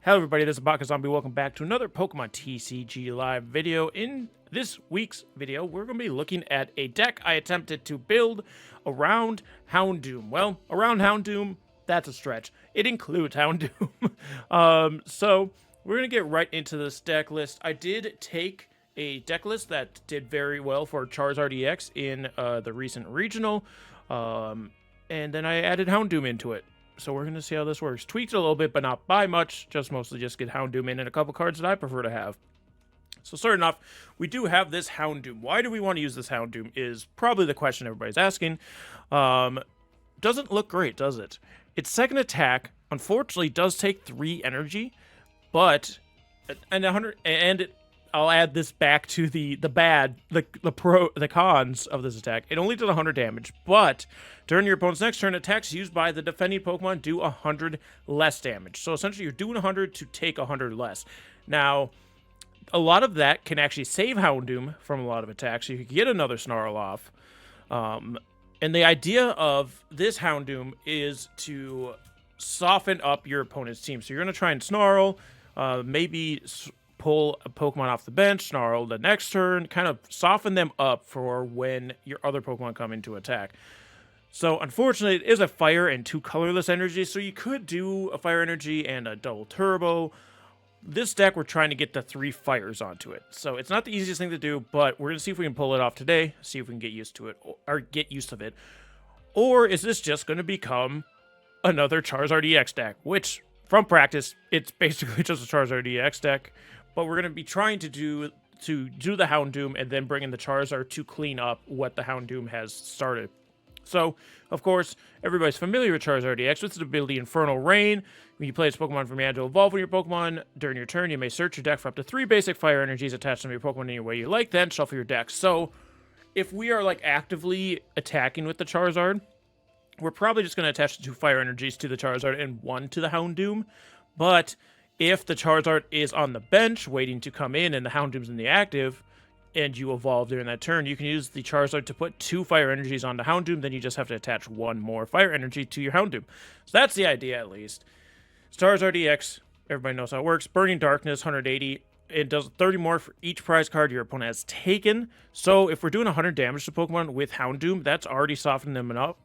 Hello everybody, this is Zombie. Welcome back to another Pokemon TCG Live video. In this week's video, we're going to be looking at a deck I attempted to build around Houndoom. Well, around Houndoom, that's a stretch. It includes Houndoom. So, we're going to get right into this deck list. I did take a deck list that did very well for Charizard EX in the recent regional, and then I added Houndoom into it. So we're going to see how this works. Tweaked it a little bit, but not by much. Just mostly just get Houndoom in and a couple cards that I prefer to have. So starting off, we do have this Houndoom. Why do we want to use this Houndoom is probably the question everybody's asking. Doesn't look great, does it? Its second attack, unfortunately, does take 3 energy, but I'll add this back to the cons of this attack. It only did 100 damage, but during your opponent's next turn, attacks used by the defending Pokemon do 100 less damage. So essentially, you're doing 100 to take 100 less. Now, a lot of that can actually save Houndoom from a lot of attacks. So you can get another Snarl off. And the idea of this Houndoom is to soften up your opponent's team. So you're going to try and Snarl, maybe pull a Pokemon off the bench, Snarl the next turn, kind of soften them up for when your other Pokemon come into attack. So, unfortunately, it is a Fire and 2 colorless energies, so you could do a Fire Energy and a double Turbo. This deck, we're trying to get the 3 Fires onto it. So, it's not the easiest thing to do, but we're going to see if we can pull it off today, see if we can get used to it, or get used of it. Or is this just going to become another Charizard EX deck, which, from practice, it's basically just a Charizard EX deck. But we're going to be trying to do the Houndoom and then bring in the Charizard to clean up what the Houndoom has started. So, of course, everybody's familiar with Charizard EX. With its ability Infernal Rain, when you play its Pokemon from your hand to evolve on your Pokemon during your turn, you may search your deck for up to 3 basic fire energies attached to your Pokemon any way you like, then shuffle your deck. So, if we are like actively attacking with the Charizard, we're probably just going to attach the 2 fire energies to the Charizard and 1 to the Houndoom. But if the Charizard is on the bench waiting to come in and the Houndoom's in the active, and you evolve during that turn, you can use the Charizard to put 2 fire energies on the Houndoom, then you just have to attach 1 more fire energy to your Houndoom. So that's the idea, at least. Charizard EX, everybody knows how it works. Burning Darkness, 180. It does 30 more for each prize card your opponent has taken. So if we're doing 100 damage to Pokemon with Houndoom, that's already softening them up.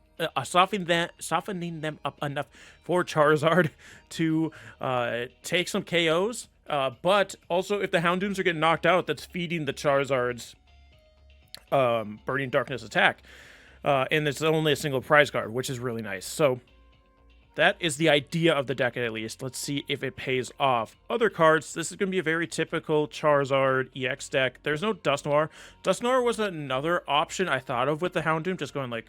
Softening them up enough for Charizard to take some KOs. But also, if the Houndooms are getting knocked out, that's feeding the Charizard's Burning Darkness attack. And it's only a single prize card, which is really nice. So, that is the idea of the deck at least. Let's see if it pays off. Other cards, this is going to be a very typical Charizard EX deck. There's no Dusknoir. Dusknoir was another option I thought of with the Houndoom, just going like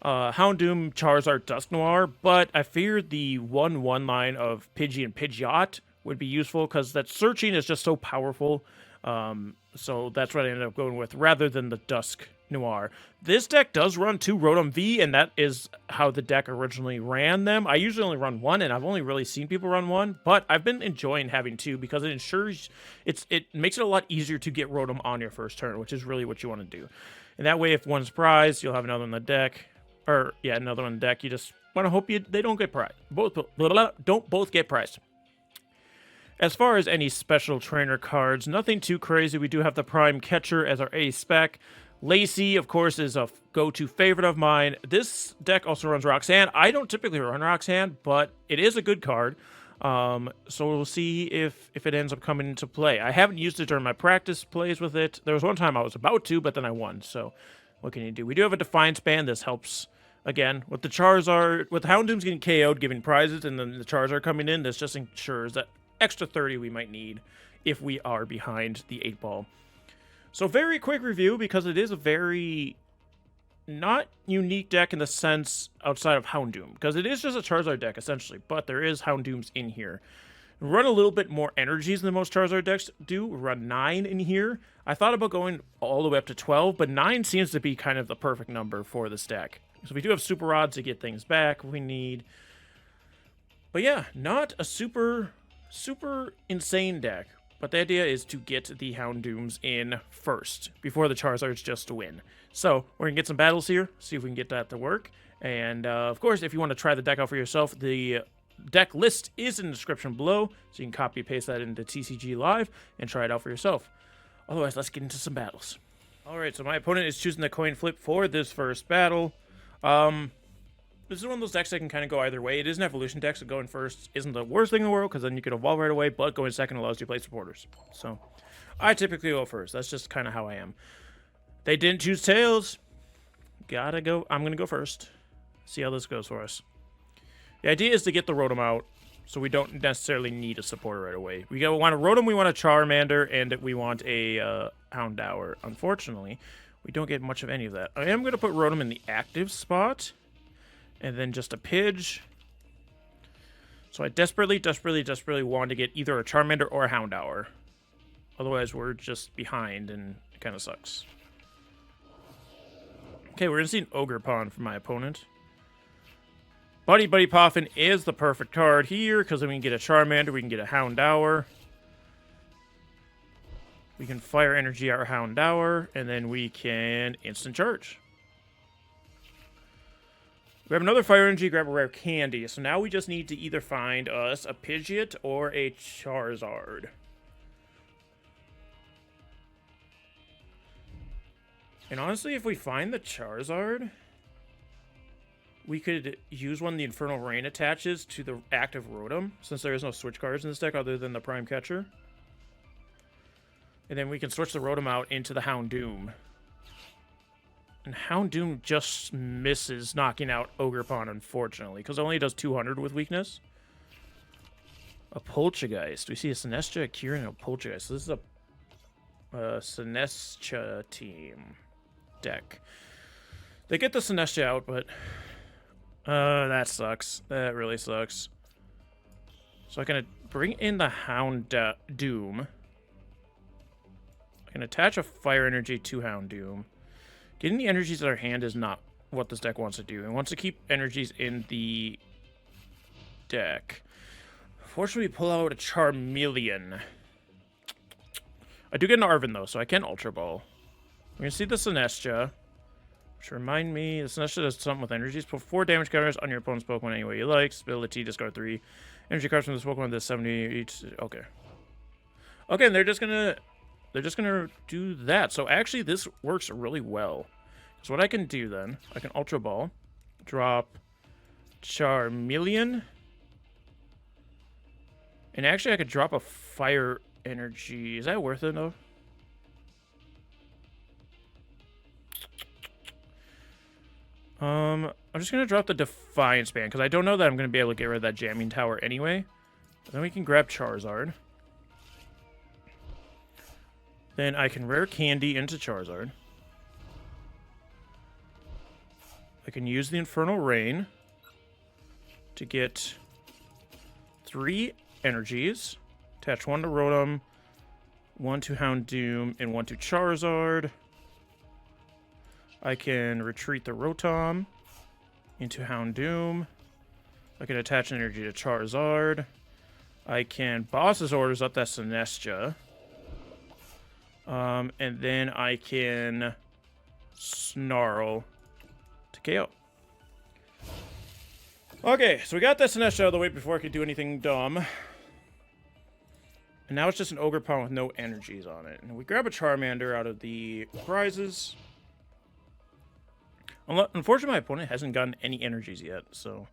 Houndoom, Charizard, Dusknoir, but I feared the 1/1 line of Pidgey and Pidgeot would be useful because that searching is just so powerful. So that's what I ended up going with rather than the Dusknoir. This deck does run 2 Rotom V, and that is how the deck originally ran them. I usually only run 1, and I've only really seen people run 1, but I've been enjoying having 2 because it ensures it makes it a lot easier to get Rotom on your first turn, which is really what you want to do. And that way, if one's prized, you'll have another in the deck. Or, yeah, another one in the deck. You just want to hope they don't get prized. Don't both get prized. As far as any special trainer cards, nothing too crazy. We do have the Prime Catcher as our A spec. Lacey, of course, is a go-to favorite of mine. This deck also runs Roxanne. I don't typically run Roxanne, but it is a good card. So we'll see if it ends up coming into play. I haven't used it during my practice plays with it. There was one time I was about to, but then I won. So what can you do? We do have a Defiance Band. This helps. Again, with the Charizard, with the Houndoom's getting KO'd, giving prizes, and then the Charizard coming in, this just ensures that extra 30 we might need if we are behind the 8-ball. So very quick review, because it is a very not unique deck in the sense outside of Houndoom, because it is just a Charizard deck, essentially, but there is Houndooms in here. Run a little bit more energies than most Charizard decks do. Run 9 in here. I thought about going all the way up to 12, but 9 seems to be kind of the perfect number for this deck. So we do have Super Rods to get things back we need. But yeah, not a super insane deck. But the idea is to get the Houndooms in first, before the Charizards just to win. So we're going to get some battles here, see if we can get that to work. And of course, if you want to try the deck out for yourself, the deck list is in the description below, so you can copy and paste that into TCG Live and try it out for yourself. Otherwise, let's get into some battles. Alright, so my opponent is choosing the coin flip for this first battle. This is one of those decks that can kind of go either way. It is an evolution deck, so going first isn't the worst thing in the world, because then you can evolve right away, but going second allows you to play supporters. So, I typically go first. That's just kind of how I am. They didn't choose Tails. Gotta go. I'm going to go first. See how this goes for us. The idea is to get the Rotom out, so we don't necessarily need a supporter right away. We want a Rotom, we want a Charmander, and we want a Houndour. Unfortunately, we don't get much of any of that. I am going to put Rotom in the active spot, and then just a Pidge. So I desperately want to get either a Charmander or a Houndour. Otherwise, we're just behind, and it kind of sucks. Okay, we're going to see an Ogerpon from my opponent. Buddy-Buddy Poffin is the perfect card here, because then we can get a Charmander, we can get a Houndour. We can Fire Energy our Houndour, and then we can Instant Charge. Grab another Fire Energy, grab a Rare Candy. So now we just need to either find us a Pidgeot or a Charizard. And honestly, if we find the Charizard, we could use one the Infernal Rain attaches to the active Rotom, since there is no switch cards in this deck other than the Prime Catcher. And then we can switch the Rotom out into the Houndoom. And Houndoom just misses knocking out Ogerpon, unfortunately, because it only does 200 with weakness. A Poltergeist. We see a Sinestcha, a Kieran, and a Poltergeist. So this is a Sinestcha team deck. They get the Sinestcha out, but that sucks. That really sucks. So I'm gonna bring in the Houndoom. I can attach a Fire Energy to Houndoom. Getting the energies in our hand is not what this deck wants to do. It wants to keep energies in the deck. Fortunately, we pull out a Charmeleon. I do get an Arven, though, so I can Ultra Ball. We're going to see the Sinestcha. Which remind me, the Sinestcha does something with energies. Put 4 damage counters on your opponent's Pokemon any way you like. Ability, discard 3. Energy cards from this Pokemon does 70 each. Okay. Okay, and they're just gonna do that. So actually, this works really well. So what I can do then, I can Ultra Ball, drop Charmeleon, and actually I could drop a Fire Energy. Is that worth it though? I'm just gonna drop the Defiance Band because I don't know that I'm gonna be able to get rid of that Jamming Tower anyway. Then we can grab Charizard. Then I can Rare Candy into Charizard. I can use the Infernal Rain to get 3 energies. Attach 1 to Rotom, 1 to Houndoom, and 1 to Charizard. I can retreat the Rotom into Houndoom. I can attach an energy to Charizard. I can Boss's Orders up that Sinestcha. And then I can Snarl to KO. Okay, so we got that Sinestcha out of the way before I could do anything dumb. And now it's just an Ogerpon with no energies on it. And we grab a Charmander out of the prizes. Unfortunately, my opponent hasn't gotten any energies yet, so...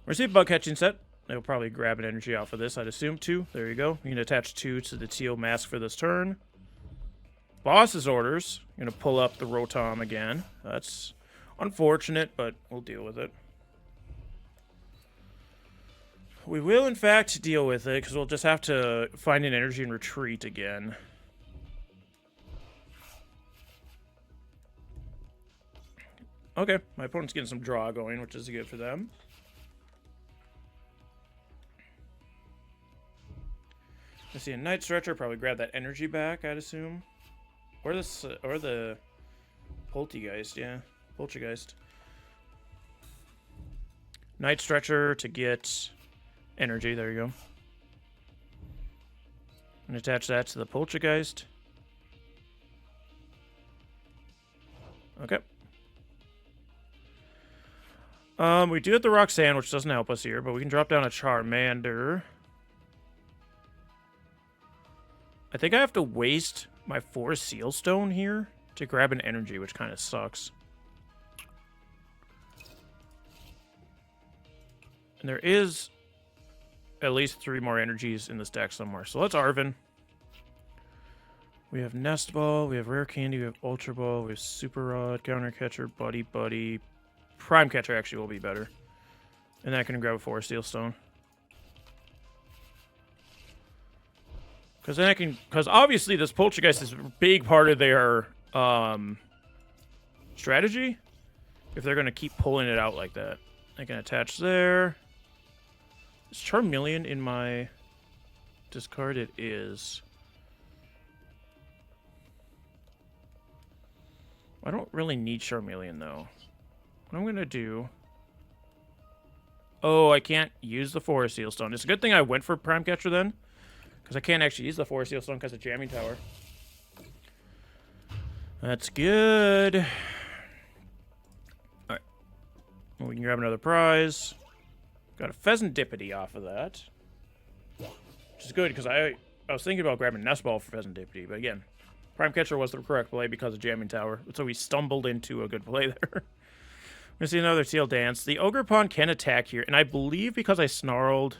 We're seeing Bug Catching set. They'll probably grab an energy off of this, I'd assume. 2. There you go. You can attach 2 to the Teal Mask for this turn. Boss's Orders. I'm going to pull up the Rotom again. That's unfortunate, but we'll deal with it. We will, in fact, deal with it, because we'll just have to find an energy and retreat again. Okay, my opponent's getting some draw going, which is good for them. I see a Night Stretcher, probably grab that energy back, I'd assume. Or the Poltergeist, yeah. Poltergeist. Night Stretcher to get energy, there you go. And attach that to the Poltergeist. Okay. We do have the Roxanne, which doesn't help us here, but we can drop down a Charmander. I think I have to waste my 4 Seal Stone here to grab an energy, which kind of sucks. And there is at least 3 more energies in this deck somewhere. So let's Arven. We have Nest Ball, we have Rare Candy, we have Ultra Ball, we have Super Rod, Counter Catcher, Buddy-Buddy. Prime Catcher actually will be better. And then I can grab a 4 Steel Stone. Because then I can... Because obviously this Poltergeist is a big part of their strategy. If they're going to keep pulling it out like that. I can attach there. Is Charmeleon in my discard? It is. I don't really need Charmeleon, though. What I'm going to do... Oh, I can't use the 4 Steel Stone. It's a good thing I went for Prime Catcher then. Because I can't actually use the 4 Steel Stone because of Jamming Tower. That's good. Alright. Well, we can grab another prize. Got a Fezandipiti off of that. Which is good because I was thinking about grabbing Nest Ball for Fezandipiti. But again, Prime Catcher was the correct play because of Jamming Tower. So we stumbled into a good play there. We're going to see another Teal Dance. The Ogerpon can attack here. And I believe because I snarled...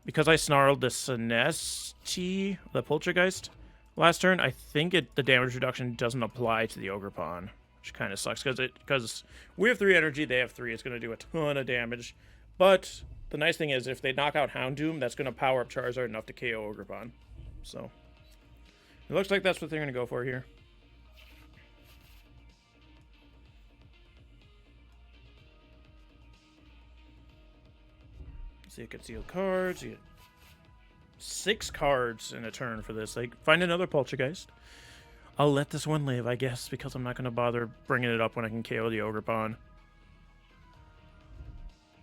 Because I snarled the Sinesti, the Poltergeist, last turn, I think the damage reduction doesn't apply to the Ogerpon, which kind of sucks because we have 3 energy, they have 3. It's going to do a ton of damage. But the nice thing is, if they knock out Houndoom, that's going to power up Charizard enough to KO Ogerpon. So it looks like that's what they're going to go for here. So you can seal cards. You get 6 cards in a turn for this. Like, find another Poltergeist. I'll let this one live, I guess, because I'm not going to bother bringing it up when I can KO the Ogerpon.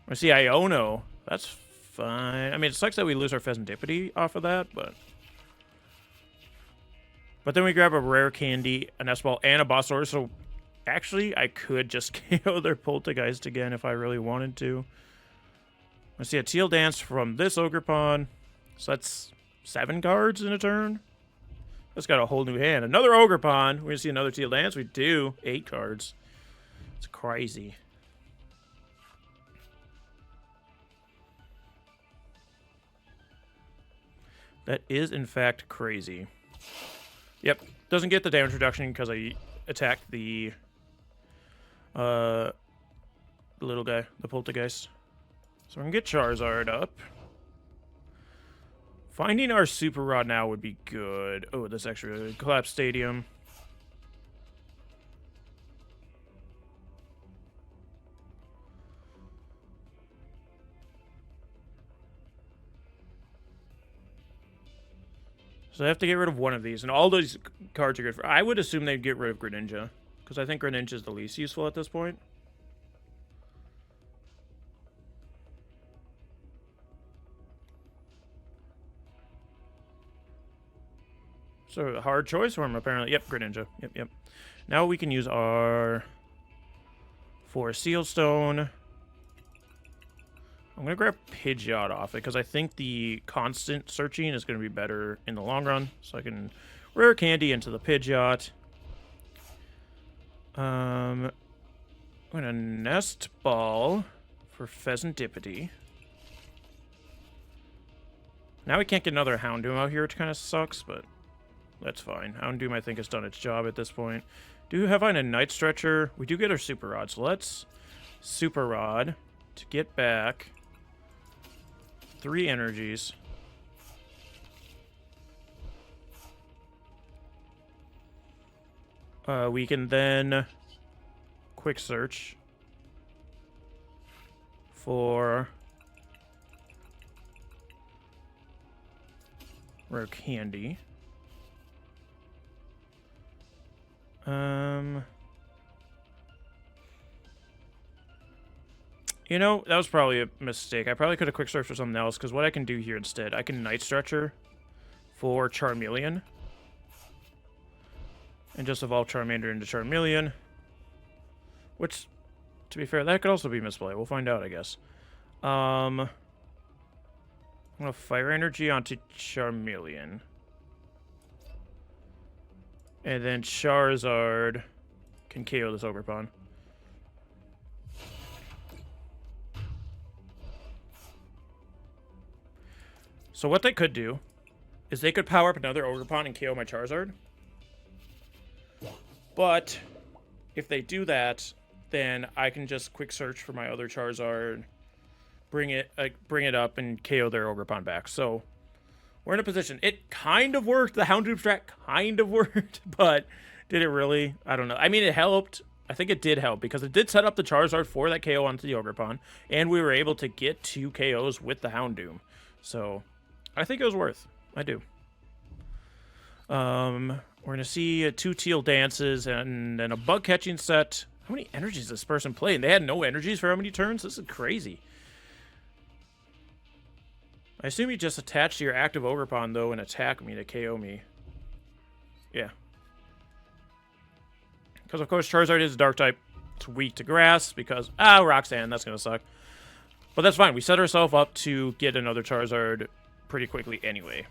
I see Iono. That's fine. I mean, it sucks that we lose our Fezandipiti off of that, but... But then we grab a Rare Candy, a Nest Ball, and a Boss Order, so... Actually, I could just KO their Poltergeist again if I really wanted to. I see a Teal Dance from this Ogerpon. So that's 7 cards in a turn. That's got a whole new hand. Another Ogerpon. We're going to see another Teal Dance. We do. 8 cards. It's crazy. That is, in fact, crazy. Yep. Doesn't get the damage reduction because I attacked the little guy, the Poltergeist. So we're going to get Charizard up. Finding our Super Rod now would be good. Oh, this actually really good. Collapsed Stadium. So I have to get rid of one of these. And all those cards are good for... I would assume they'd get rid of Greninja. Because I think Greninja is the least useful at this point. So, a hard choice for him, apparently. Yep, Greninja. Yep. Now we can use our 4 Seal Stone. I'm going to grab Pidgeot off it, because I think the constant searching is going to be better in the long run. So I can Rare Candy into the Pidgeot. I'm going to Nest Ball for Fezandipiti. Now we can't get another Houndoom out here, which kind of sucks, but... That's fine. Houndoom, I think, has done its job at this point. Do have a Night Stretcher. We do get our Super Rod, so let's Super Rod to get back 3 energies. We can then Quick Search for Rare Candy. You know, that was probably a mistake. I probably could have quick searched for something else, because what I can do here instead, I can Night Stretcher for Charmeleon. And just evolve Charmander into Charmeleon. Which to be fair, that could also be misplay. We'll find out, I guess. I'm going to Fire Energy onto Charmeleon. And then Charizard can KO this Ogerpon. So what they could do is they could power up another Ogerpon and KO my Charizard. But if they do that, then I can just quick search for my other Charizard, bring it up, and KO their Ogerpon back. So we're in a position. It kind of worked. The Houndoom strat kind of worked, but did it really? I don't know. I mean, it helped. I think it did help because it did set up the Charizard for that KO onto the Ogerpon, and we were able to get 2 KOs with the Houndoom. So I think it was worth. I do. We're going to see 2 teal dances and then a bug catching set. How many energies this person played? They had no energies for how many turns? This is crazy. I assume you just attach to your active Ogerpon, though, and attack me to KO me. Yeah. Because, of course, Charizard is a dark type. It's weak to grass because... Roxanne. That's going to suck. But that's fine. We set ourselves up to get another Charizard pretty quickly anyway.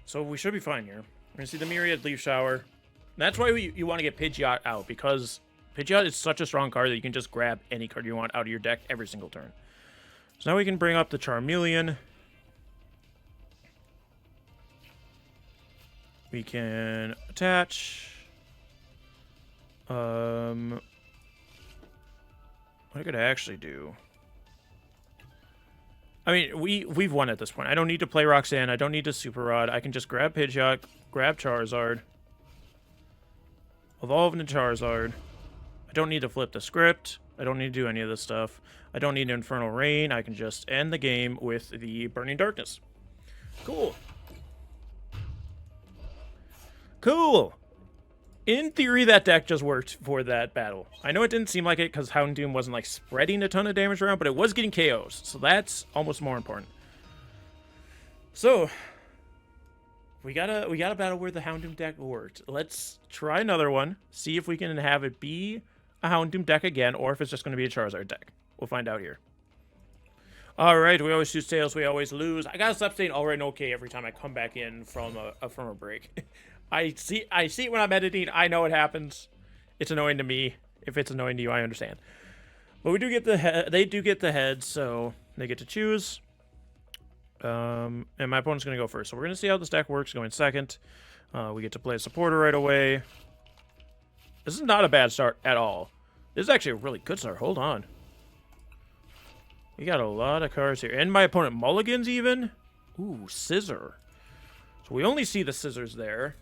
So we should be fine here. We're going to see the Myriad Leaf Shower. That's why you want to get Pidgeot out, because Pidgeot is such a strong card that you can just grab any card you want out of your deck every single turn. So now we can bring up the Charmeleon. We can attach. What I could actually do... I mean, we've won at this point. I don't need to play Roxanne. I don't need to Super Rod. I can just grab Pidgeot, grab Charizard, evolve into Charizard. I don't need to flip the script. I don't need to do any of this stuff. I don't need Infernal Rain. I can just end the game with the Burning Darkness. Cool. Cool. In theory, that deck just worked for that battle. I know it didn't seem like it because Houndoom wasn't like spreading a ton of damage around, but it was getting KOs, so that's almost more important. So we got a battle where the Houndoom deck worked. Let's try another one. See if we can have it be a Houndoom deck again, or if it's just going to be a Charizard deck. We'll find out here. All right, we always choose tails. We always lose. I gotta stop saying all right and okay every time I come back in from a break. I see it when I'm editing. I know it happens. It's annoying to me. If it's annoying to you, I understand. But we do get the head. They do get the head, so they get to choose. And my opponent's going to go first. So we're going to see how this deck works going second. We get to play a supporter right away. This is not a bad start at all. This is actually a really good start. Hold on. We got a lot of cards here. And my opponent mulligans even. Ooh, Scissor. So we only see the Scissors there.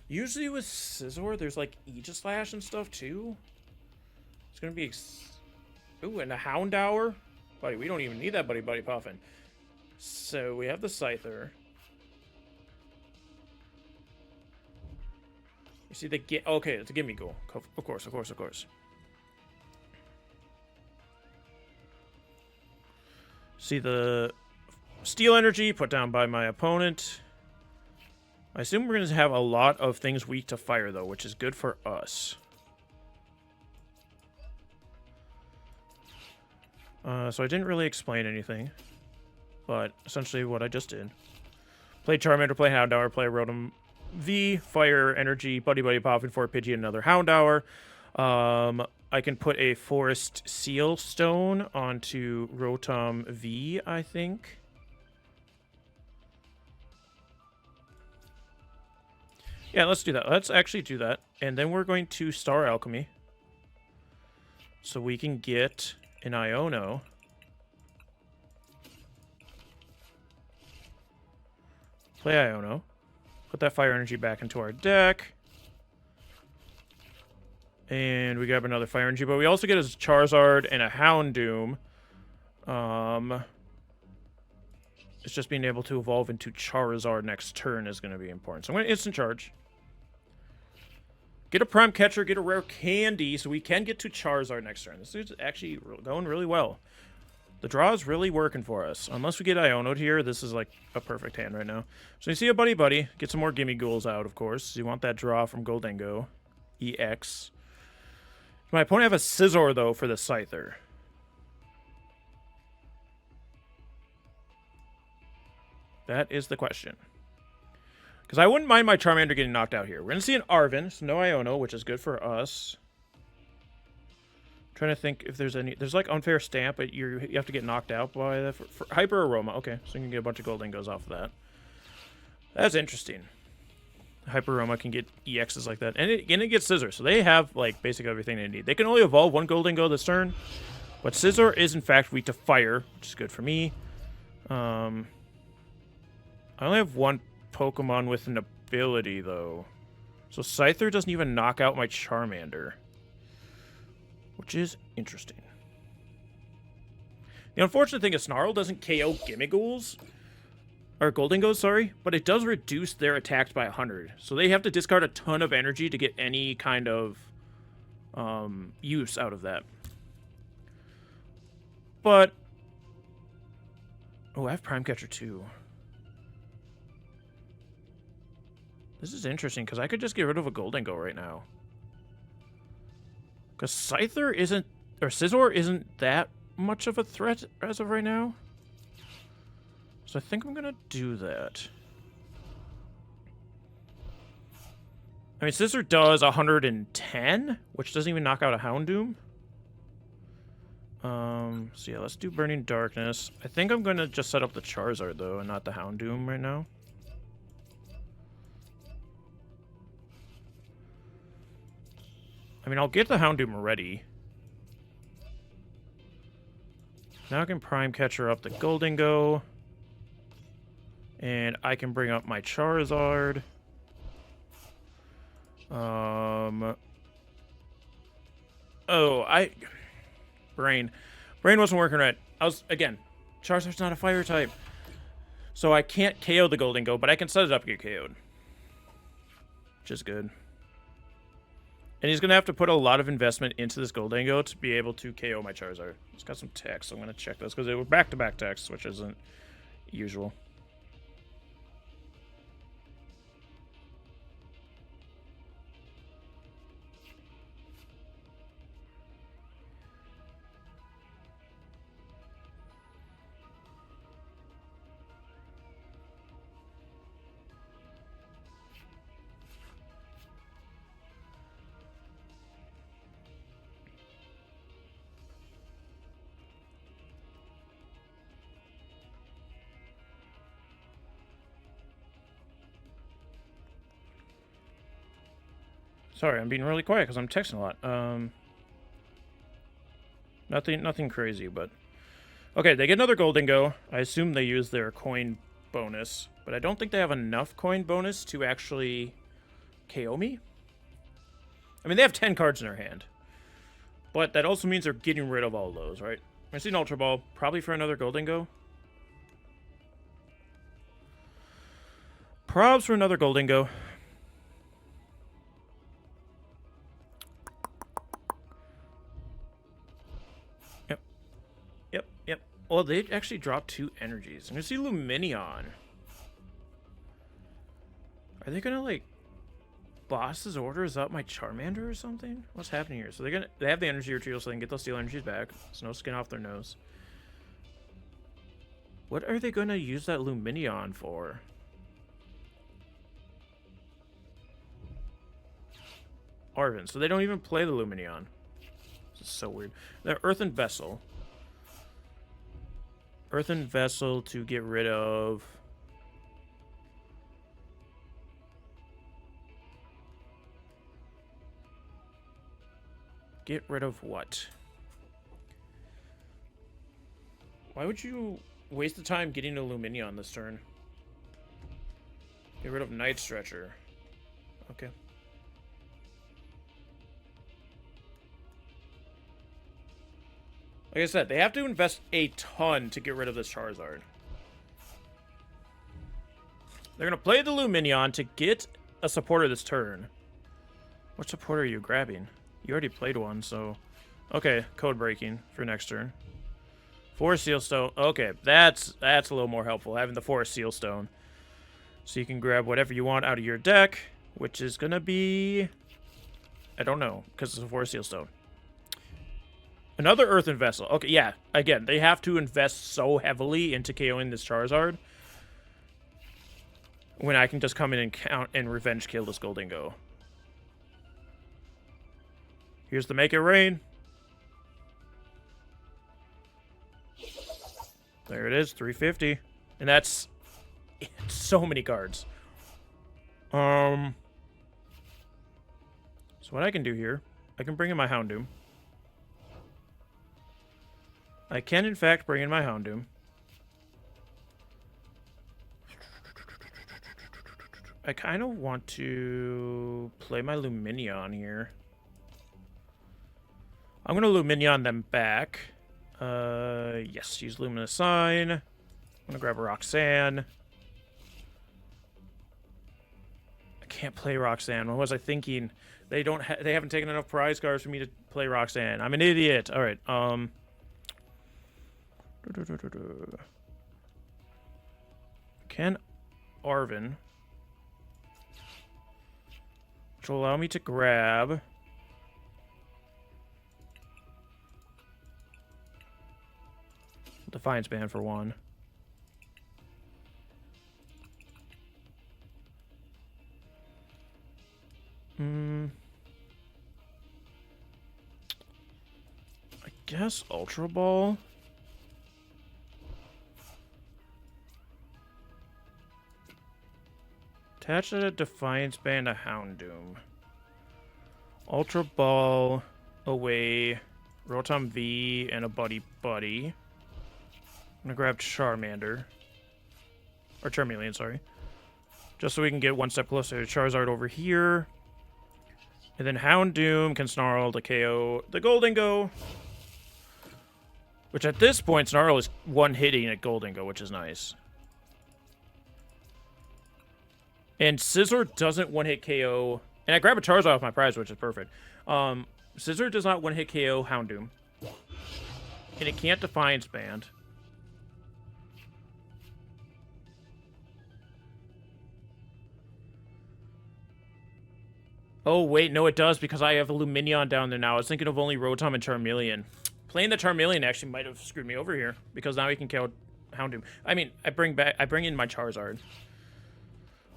Usually with Scizor, there's like Aegislash and stuff too. It's going to be... Ooh, and a Houndour. Buddy, we don't even need that Buddy-Buddy Poffin. So we have the Scyther. You see the... Okay, it's a Gimme Goal. Of course, of course, of course. See the Steel Energy put down by my opponent. I assume we're going to have a lot of things weak to fire, though, which is good for us. So I didn't really explain anything, but essentially what I just did. Play Charmander, play Houndour, play Rotom V, Fire Energy, Buddy-Buddy Poffin for Pidgey, another Houndour. I can put a Forest Seal Stone onto Rotom V, I think. Yeah, let's do that. Let's actually do that. And then we're going to Star Alchemy. So we can get an Iono. Play Iono. Put that Fire Energy back into our deck. And we grab another Fire Energy. But we also get a Charizard and a Houndoom. It's just being able to evolve into Charizard next turn is going to be important. So I'm going to Instant Charge. Get a Prime Catcher, get a Rare Candy, so we can get to Charizard next turn. This is actually going really well. The draw is really working for us. Unless we get Iono'd here, this is like a perfect hand right now. So you see a Buddy-Buddy. Get some more Gimme Ghouls out, of course. You want that draw from Gholdengo. EX. My opponent have a Scizor, though, for the Scyther. That is the question. Because I wouldn't mind my Charmander getting knocked out here. We're going to see an Arven, so no Iono, which is good for us. Trying to think if there's any... There's like unfair stamp, but you have to get knocked out by that. For Hyper Aroma. Okay, so you can get a bunch of Gholdengos off of that. That's interesting. Hyper Aroma can get EXs like that. And it gets Scizor, so they have like basically everything they need. They can only evolve one Gholdengo this turn. But Scizor is in fact weak to fire, which is good for me. I only have one Pokemon with an ability, though. So Scyther doesn't even knock out my Charmander. Which is interesting. The unfortunate thing is Snarl doesn't KO Gimmighoul's. Or Gholdengos, sorry. But it does reduce their attacks by 100. So they have to discard a ton of energy to get any kind of use out of that. But... Oh, I have Prime Catcher too. This is interesting, because I could just get rid of a Gholdengo right now. Because Scyther isn't... Or Scizor isn't that much of a threat as of right now. So I think I'm going to do that. I mean, Scizor does 110, which doesn't even knock out a Houndoom. So yeah, let's do Burning Darkness. I think I'm going to just set up the Charizard, though, and not the Houndoom right now. I mean, I'll get the Houndoom ready. Now I can Prime Catcher up the Gholdengo. And I can bring up my Charizard. Brain wasn't working right. Charizard's not a fire type. So I can't KO the Gholdengo, but I can set it up to get KO'd. Which is good. And he's going to have to put a lot of investment into this Gholdengo to be able to KO my Charizard. It's got some text, so I'm going to check this, because they were back-to-back texts, which isn't usual. Sorry, I'm being really quiet because I'm texting a lot. Nothing crazy, but... Okay, they get another Gholdengo. I assume they use their coin bonus, but I don't think they have enough coin bonus to actually KO me. I mean, they have 10 cards in their hand. But that also means they're getting rid of all those, right? I see an Ultra Ball, probably for another Gholdengo. Probs for another Gholdengo. Yep. Well, they actually dropped 2 energies. I'm gonna see Lumineon. Are they gonna like boss's orders up my Charmander or something? What's happening here? So they have the energy retrieval, so they can get those steel energies back. There's no skin off their nose. What are they gonna use that Lumineon for? Arven. So they don't even play the Lumineon. This is so weird. The Earthen Vessel. Earthen Vessel to get rid of... Get rid of what? Why would you waste the time getting a Lumineon this turn? Get rid of Night Stretcher. Okay. Like I said, they have to invest a ton to get rid of this Charizard. They're going to play the Lumineon to get a supporter this turn. What supporter are you grabbing? You already played one, so... Okay, code breaking for next turn. Forest Seal Stone. Okay, that's a little more helpful, having the Forest Seal Stone. So you can grab whatever you want out of your deck, which is going to be... I don't know, because it's a Forest Seal Stone. Another Earthen Vessel. Okay, yeah. Again, they have to invest so heavily into KOing this Charizard, when I can just come in and count and revenge kill this Goldingo. Here's the Make It Rain. There it is, 350. And that's so many cards. So what I can do here, I can bring in my Houndoom. I can, in fact, bring in my Houndoom. I kind of want to play my Lumineon here. I'm going to Lumineon them back. Yes, use Luminous Sign. I'm going to grab a Roxanne. I can't play Roxanne. What was I thinking? They haven't taken enough prize cards for me to play Roxanne. I'm an idiot. All right. Can Arven, which will allow me to grab Defiance Band for one. I guess Ultra Ball. Attach a Defiance Band to Houndoom. Ultra Ball away. Rotom V and a Buddy-Buddy. I'm gonna grab Charmander. Or Charmeleon, sorry. Just so we can get one step closer to Charizard over here. And then Houndoom can Snarl to KO the Goldingo. Which at this point, Snarl is one-hitting at Goldingo, which is nice. And Scizor doesn't one-hit KO. And I grab a Charizard off my prize, which is perfect. Scizor does not one-hit KO Houndoom. And it can't Defiance Band. Oh, wait, no, it does, because I have a Lumineon down there now. I was thinking of only Rotom and Charmeleon. Playing the Charmeleon actually might have screwed me over here, because now he can KO Houndoom. I mean, I bring in my Charizard.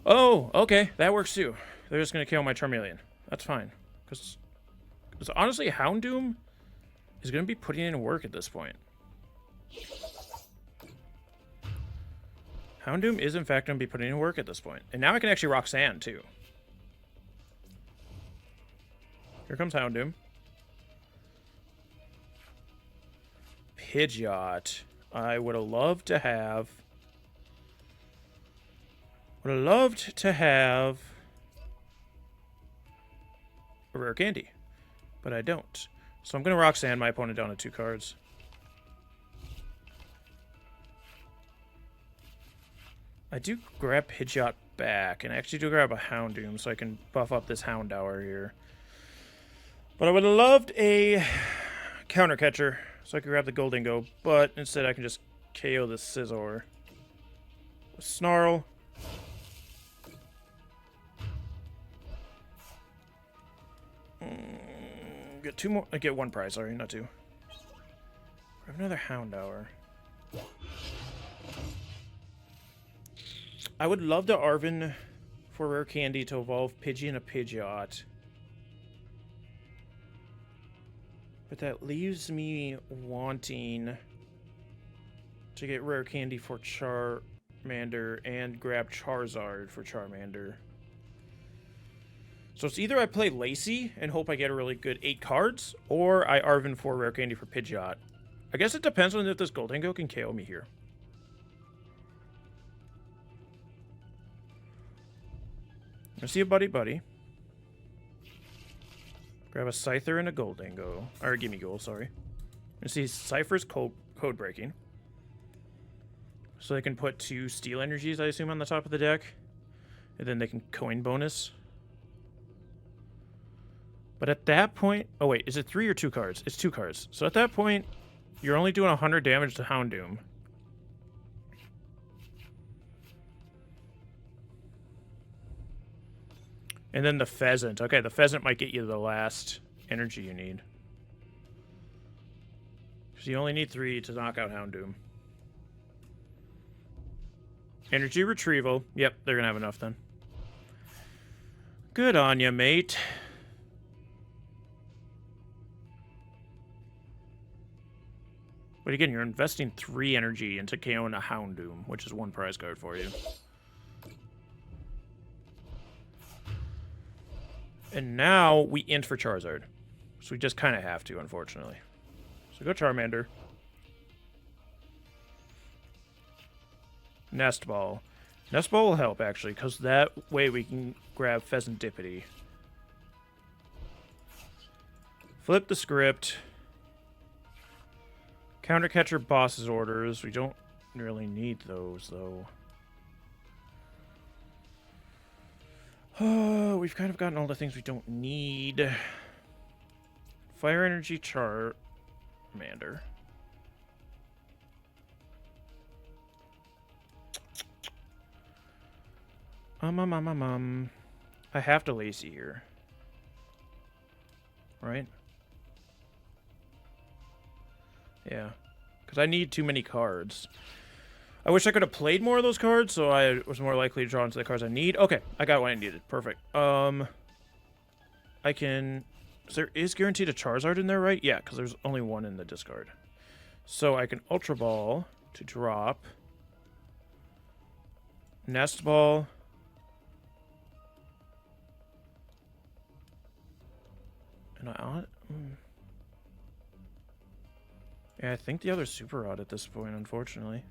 Oh, okay, that works too. They're just gonna KO my Charmeleon. That's fine. Because honestly, Houndoom is gonna be putting in work at this point. Houndoom is in fact gonna be putting in work at this point. And now I can actually Roxanne too. Here comes Houndoom. Pidgeot. I would have loved to have... a Rare Candy. But I don't. So I'm going to Roxanne my opponent down to 2 cards. I do grab Pidgeot back. And I actually do grab a Houndoom so I can buff up this Houndour here. But I would have loved a counter catcher so I could grab the Goldingo, but instead I can just KO the Scizor. Snarl. Get 2 more. I get 1 prize, sorry, not 2. Grab another Houndour. I would love to Arven for Rare Candy to evolve Pidgey and a Pidgeot. But that leaves me wanting to get Rare Candy for Charmander and grab Charizard for Charmander. So it's either I play Lacey and hope I get a really good 8 cards, or I Arven for Rare Candy for Pidgeot. I guess it depends on if this Goldingo can KO me here. I see a Buddy-Buddy. Grab a Scyther and a Goldingo. Or Gimme Gold, sorry. You see Cypher's code breaking. So they can put 2 Steel Energies, I assume, on the top of the deck. And then they can coin bonus. But at that point... oh, wait. Is it 3 or 2 cards? It's 2 cards. So at that point, You're only doing 100 damage to Houndoom. And then the Pheasant. Okay, the Pheasant might get you the last energy you need. Because you only need 3 to knock out Houndoom. Energy retrieval. Yep, they're going to have enough then. Good on ya, mate. But again, you're investing 3 energy into KOing a Houndoom, which is 1 prize card for you. And now we int for Charizard. So we just kind of have to, unfortunately. So go Charmander. Nest Ball. Nest Ball will help, actually, because that way we can grab Fezandipiti. Flip the script. Counter Catcher boss's orders. We don't really need those, though. Oh, we've kind of gotten all the things we don't need. Fire Energy Charmander. I have to Lacey here. Right? Yeah. Because I need too many cards. I wish I could have played more of those cards, so I was more likely to draw into the cards I need. Okay, I got what I needed. Perfect. I can... There is guaranteed a Charizard in there, right? Yeah, because there's only 1 in the discard. So I can Ultra Ball to drop. Nest Ball. And yeah, I think the other's super odd at this point, unfortunately.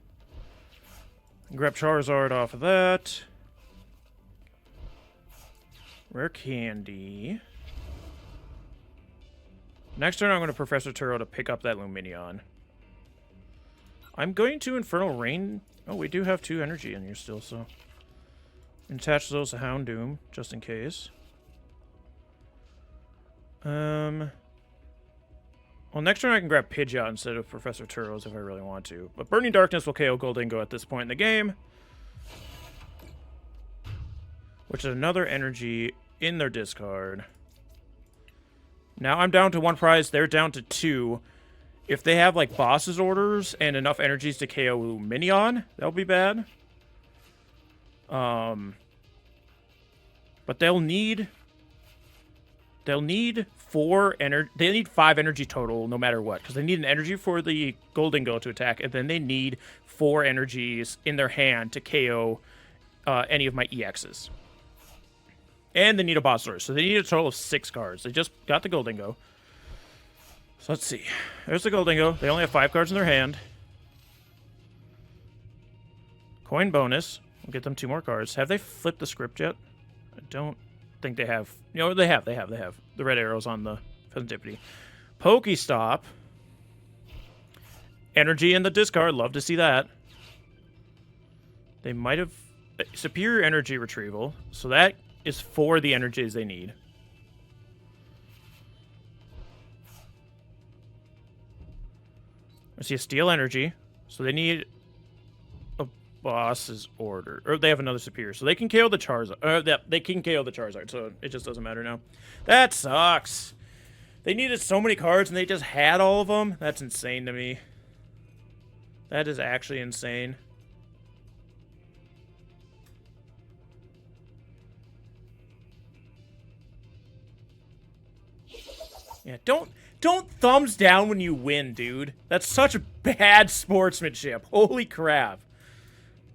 Grab Charizard off of that. Rare Candy. Next turn, I'm going to Professor Turo to pick up that Lumineon. I'm going to Infernal Rain. Oh, we do have 2 energy in here still, so... Attach those to Houndoom, just in case. Well, next turn I can grab Pidgeot instead of Professor Turo's if I really want to. But Burning Darkness will KO Goldingo at this point in the game. Which is another energy in their discard. Now I'm down to 1 prize. They're down to 2. If they have, like, boss's orders and enough energies to KO Lumineon, that'll be bad. But they'll need 4 energy. They need 5 energy total, no matter what, because they need an energy for the Goldingo to attack, and then they need 4 energies in their hand to KO any of my EXs. And they need a boss order, so they need a total of 6 cards. They just got the Goldingo. So let's see. There's the Goldingo. They only have 5 cards in their hand. Coin bonus. We'll get them 2 more cards. Have they flipped the script yet? I don't think they have. You know, they have. The red arrows on the Fezandipiti. Pokestop. Energy in the discard. Love to see that. They might have... Superior energy retrieval. So that is for the energies they need. I see a steel energy. So they need a boss's order. Or they have another superior. So they can KO the Charizard. They can KO the Charizard. So it just doesn't matter now. That sucks. They needed so many cards and they just had all of them. That's insane to me. That is actually insane. Yeah, don't thumbs down when you win, dude. That's such bad sportsmanship. Holy crap.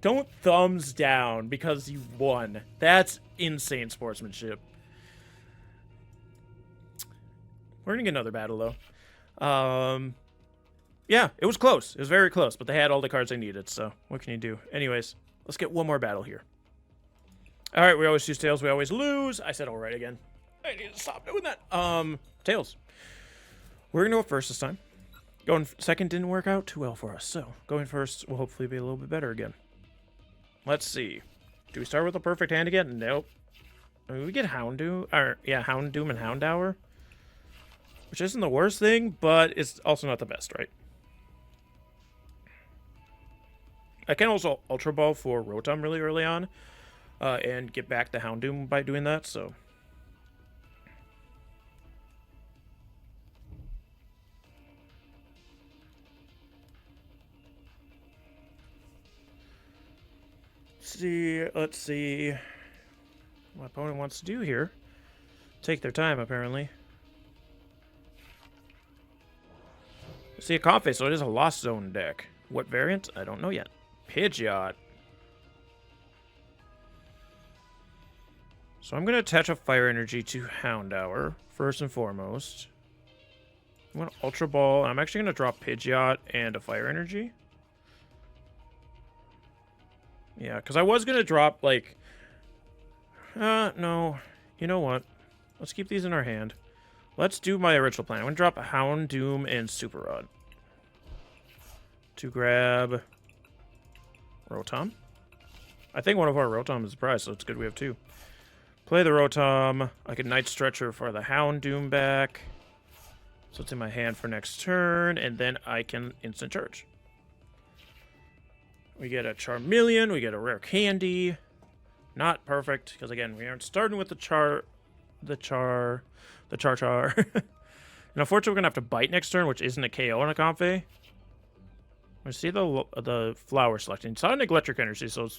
Don't thumbs down because you won. That's insane sportsmanship. We're gonna get another battle, though. Yeah, it was close. It was very close, but they had all the cards they needed, so what can you do? Anyways, let's get one more battle here. Alright, we always choose Tails, we always lose. I said alright again. I need to stop doing that. Tails. We're gonna go first this time. Going second didn't work out too well for us, so going first will hopefully be a little bit better again. Let's see. Do we start with a perfect hand again? Nope. I mean, we get Houndoom, yeah, Houndoom and Houndour, which isn't the worst thing, but it's also not the best, right? I can also Ultra Ball for Rotom really early on, and get back the Houndoom by doing that, so... Let's see what my opponent wants to do here. Take their time, apparently. See a Comfey, so it is a Lost Zone deck. What variant? I don't know yet. Pidgeot. So I'm going to attach a Fire Energy to Houndour, first and foremost. I'm going to Ultra Ball. I'm actually going to drop Pidgeot and a Fire Energy. Yeah, because I was going to drop, like... no. You know what? Let's keep these in our hand. Let's do my original plan. I'm going to drop a Houndoom and Super Rod. To grab... Rotom. I think one of our Rotom is the prize, so it's good we have two. Play the Rotom. I can Night Stretcher for the Houndoom back. So it's in my hand for next turn, and then I can Instant Charge. We get a Charmeleon, we get a Rare Candy. Not perfect, because again, we aren't starting with the Char. And unfortunately, we're going to have to bite next turn, which isn't a KO on a Comfey. I see the flower selecting. It's not an Electric Energy, so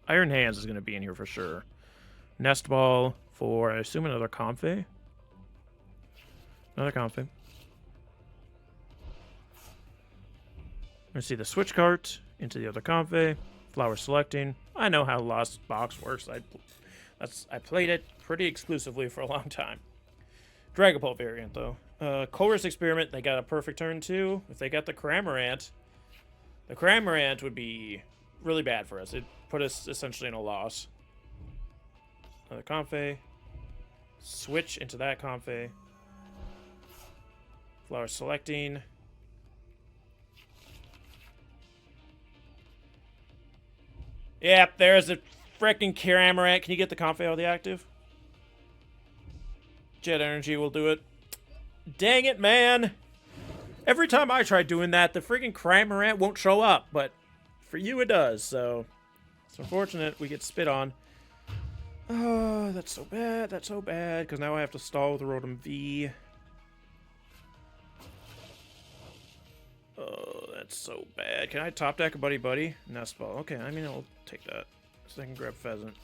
Iron Hands is going to be in here for sure. Nest Ball for, I assume, another Comfey. Another Comfey. I see the Switch Cart into the other Comfey. Flower selecting. I know how Lost Box works. I played it pretty exclusively for a long time. Dragon Ball variant, though. Colress Experiment, they got a perfect turn, too. If they got the Cramorant, would be really bad for us. It put us essentially in a loss. Another Comfey. Switch into that Comfey. Flower selecting. Yep, there's a freaking Cramorant. Can you get the Comfey out of the active? Jet Energy will do it. Dang it, man. Every time I try doing that, the freaking Cramorant won't show up. But for you, it does. So it's unfortunate we get spit on. Oh, that's so bad. That's so bad. Because now I have to stall with the Rotom V. Oh, that's so bad. Can I top deck a Buddy-Buddy? Nest Ball. Okay, I mean, I'll take that. So I can grab Pheasant.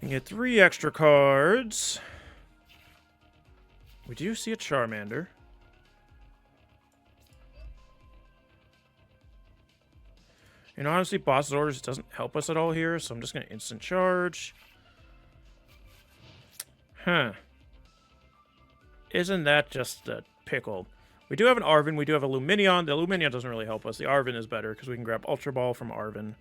And get 3 extra cards. We do see a Charmander. And honestly, Boss's Orders doesn't help us at all here, so I'm just going to Instant Charge. Huh. Isn't that just a pickle? We do have an Arven. We do have a Lumineon. The Lumineon doesn't really help us. The Arven is better because we can grab Ultra Ball from Arven.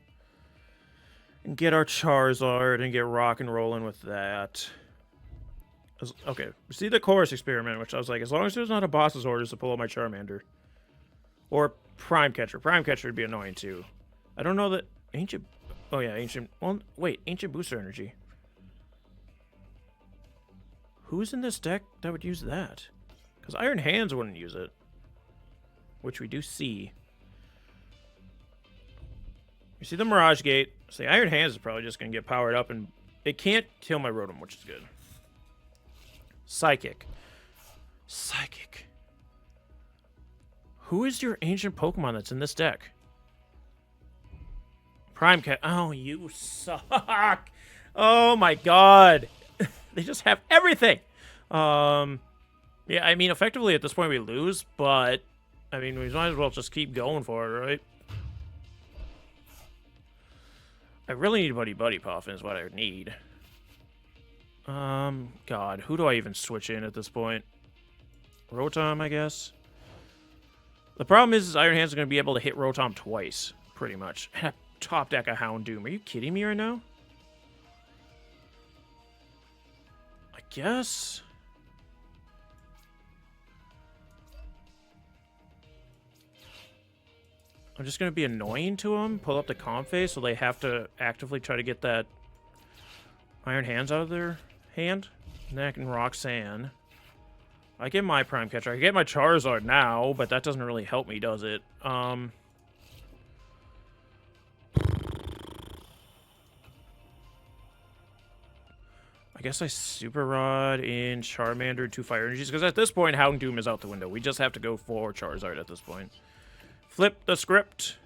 And get our Charizard and get rock and rolling with that. Okay, see the Chorus Experiment, which I was like, as long as there's not a Boss's Orders to pull out my Charmander. Or Prime Catcher. Prime Catcher would be annoying too. I don't know that Ancient... Oh yeah, Ancient... Well, wait, Ancient Booster Energy. Who's in this deck that would use that? Because Iron Hands wouldn't use it. Which we do see. You see the Mirage Gate. So the Iron Hands is probably just going to get powered up, and it can't kill my Rotom, which is good. Psychic. Psychic. Who is your ancient Pokemon that's in this deck? Prime Cat. Oh, you suck. Oh my god. They just have everything. Yeah, I mean, effectively at this point we lose, but I mean, we might as well just keep going for it, right? I really need Buddy-Buddy Poffin is what I need. God, who do I even switch in at this point? Rotom, I guess. The problem is Iron Hands are going to be able to hit Rotom twice, pretty much. Top deck a Houndoom. Are you kidding me right now? I guess. I'm just going to be annoying to them. Pull up the Comfey, so they have to actively try to get that Iron Hands out of their hand. And then I can Roxanne. I get my Prime Catcher. I get my Charizard now, but that doesn't really help me, does it? guess I Super Rod in Charmander 2 Fire Energies, because at this point, Houndoom is out the window. We just have to go for Charizard at this point. Flip the script.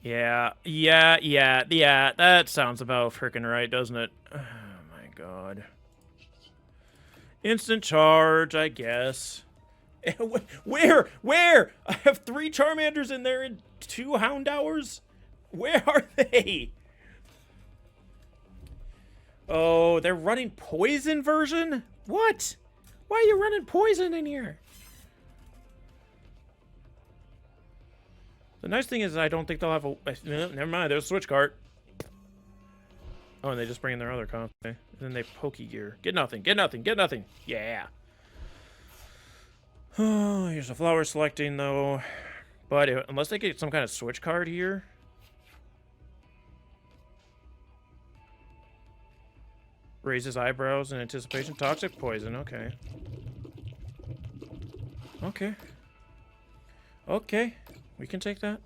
Yeah. That sounds about freaking right, doesn't it? Oh my god. Instant charge, I guess. Where? I have 3 Charmanders in there and 2 Houndours? Where are they? Oh, they're running poison version? What? Why are you running poison in here? The nice thing is I don't think they'll have a... Never mind, there's a switch cart. Oh, and they just bring in their other comp. And then they Pokegear. Get nothing. Yeah. Oh, here's a flower selecting, though. But unless they get some kind of switch card here... Raises eyebrows in anticipation. Toxic poison, okay. Okay. We can take that.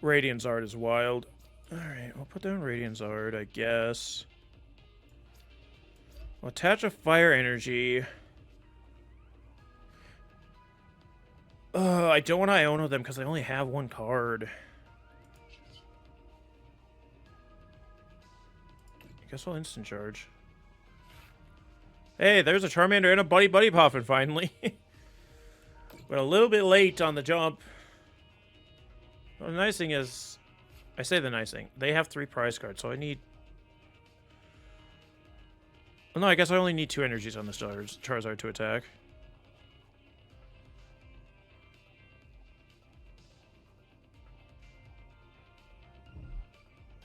Radiant Zard is wild. Alright, we'll put down Radiant Zard, I guess. We'll attach a Fire Energy. I don't want to Iono them because I only have 1 card. I guess I'll instant charge. Hey, there's a Charmander and a Buddy-Buddy Poffin finally. But a little bit late on the jump. Well, the nice thing is, I say the nice thing, they have 3 prize cards, so I need... Well, no, I guess I only need 2 energies on this Charizard to attack.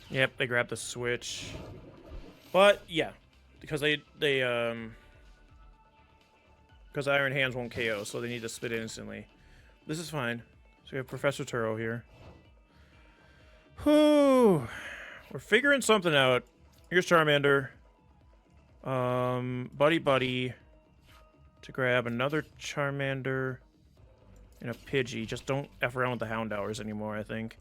Yep, they grabbed the switch. But, yeah. Because because Iron Hands won't KO, so they need to spit it instantly. This is fine. So we have Professor Turo here. Whew. We're figuring something out. Here's Charmander. Buddy-Buddy. To grab another Charmander. And a Pidgey. Just don't F around with the Houndours anymore, I think.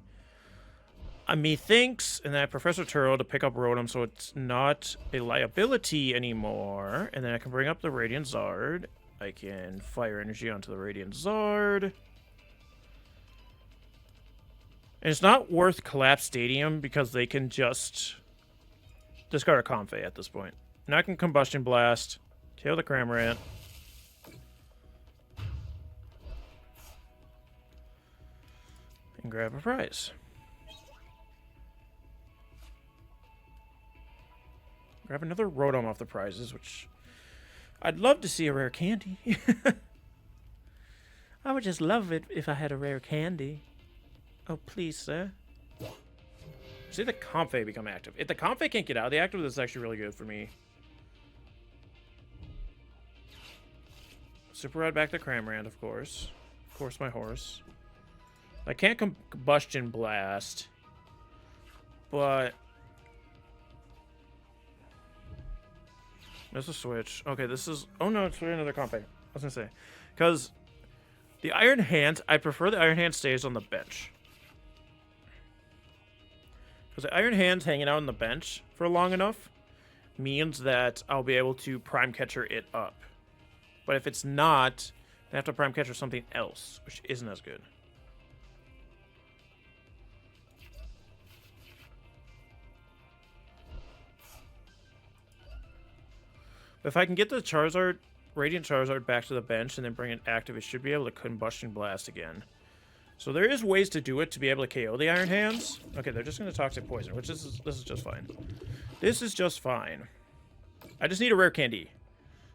Methinks, and then I Professor Turo to pick up Rotom, so it's not a liability anymore. And then I can bring up the Radiant Zard. I can Fire Energy onto the Radiant Zard. And it's not worth Collapsed Stadium because they can just discard a Comfey at this point. Now I can Combustion Blast, kill the Cramorant. And grab a prize. Grab another Rotom off the prizes, which I'd love to see a rare candy. I would just love it if I had a rare candy. Oh, please, sir. See the Comfey become active. If the Comfey can't get out of the active, this is actually really good for me. Super Rod back to Cramorant, of course. Of course, my horse. I can't Combustion Blast, but... There's a switch. Okay, this is... Oh, no, it's for another Comfey. I was going to say. Because the Iron Hand, I prefer the Iron Hand stays on the bench. Because the Iron Hand hanging out on the bench for long enough means that I'll be able to Prime Catcher it up. But if it's not, I have to Prime Catcher something else, which isn't as good. If I can get the Charizard, Radiant Charizard back to the bench and then bring it active, it should be able to Combustion Blast again. So there is ways to do it to be able to KO the Iron Hands. Okay, they're just going to Toxic Poison, which this is just fine. This is just fine. I just need a rare candy.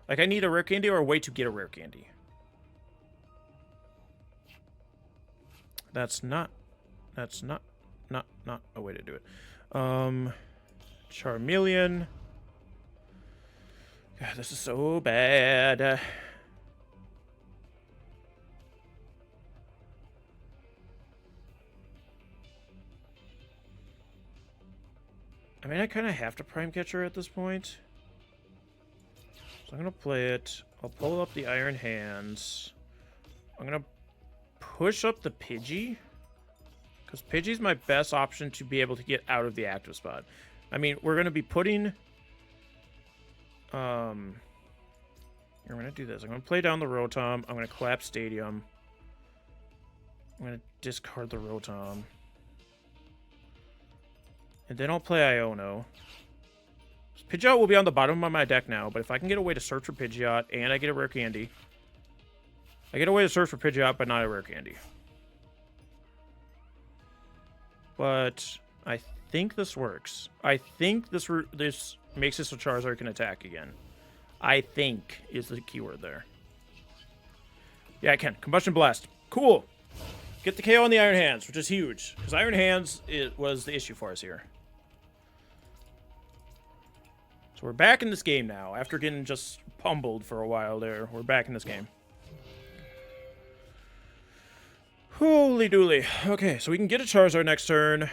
Like, I need a rare candy or a way to get a rare candy. That's not a way to do it. Charmeleon. God, this is so bad. I mean, I kind of have to Prime Catcher at this point. So I'm going to play it. I'll pull up the Iron Hands. I'm going to push up the Pidgey. Because Pidgey's my best option to be able to get out of the active spot. I mean, we're going to be putting... we're going to do this. I'm going to play down the Rotom. I'm going to collapse Stadium. I'm going to discard the Rotom. And then I'll play Iono. Pidgeot will be on the bottom of my deck now, but if I can get a way to search for Pidgeot and I get a Rare Candy... I get a way to search for Pidgeot, but not a Rare Candy. But I think this works. I think this makes it so Charizard can attack again. I think is the keyword there. Yeah, I can. Combustion Blast. Cool. Get the KO on the Iron Hands, which is huge. Because Iron Hands was the issue for us here. So we're back in this game now. After getting just pummeled for a while there, we're back in this game. Holy dooly. Okay, so we can get a Charizard next turn.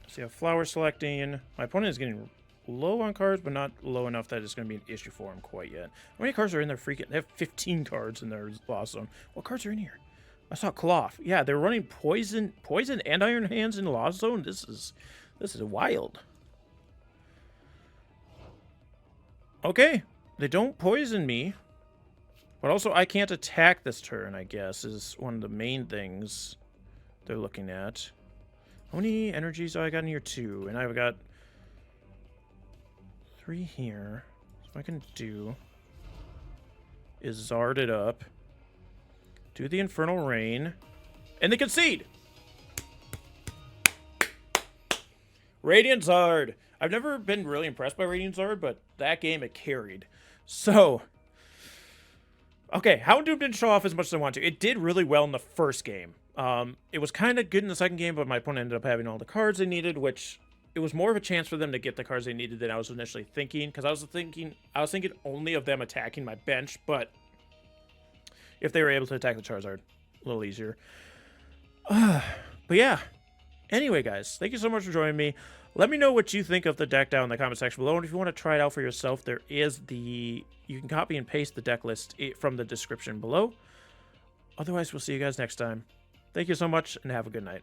See how Flower selecting. My opponent is getting low on cards, but not low enough that it's going to be an issue for him quite yet. How many cards are in their freaking... They have 15 cards in their Lost Zone. What cards are in here? I saw Cloth. Yeah, they're running Poison and Iron Hands in Lost Zone. This is wild. Okay. They don't poison me. But also, I can't attack this turn, I guess, is one of the main things they're looking at. How many energies do I got in here? 2. And I've got 3 here. So what I can do is Zard it up. Do the Infernal Rain. And they concede! Radiant Zard. I've never been really impressed by Radiant Zard, but that game it carried. So, okay, Houndoom didn't show off as much as I wanted to. It did really well in the first game. It was kind of good in the second game, but my opponent ended up having all the cards they needed, which it was more of a chance for them to get the cards they needed than I was initially thinking. Because I was thinking only of them attacking my bench, but if they were able to attack the Charizard, a little easier. But yeah. Anyway, guys, thank you so much for joining me. Let me know what you think of the deck down in the comment section below. And if you want to try it out for yourself, you can copy and paste the deck list from the description below. Otherwise, we'll see you guys next time. Thank you so much, and have a good night.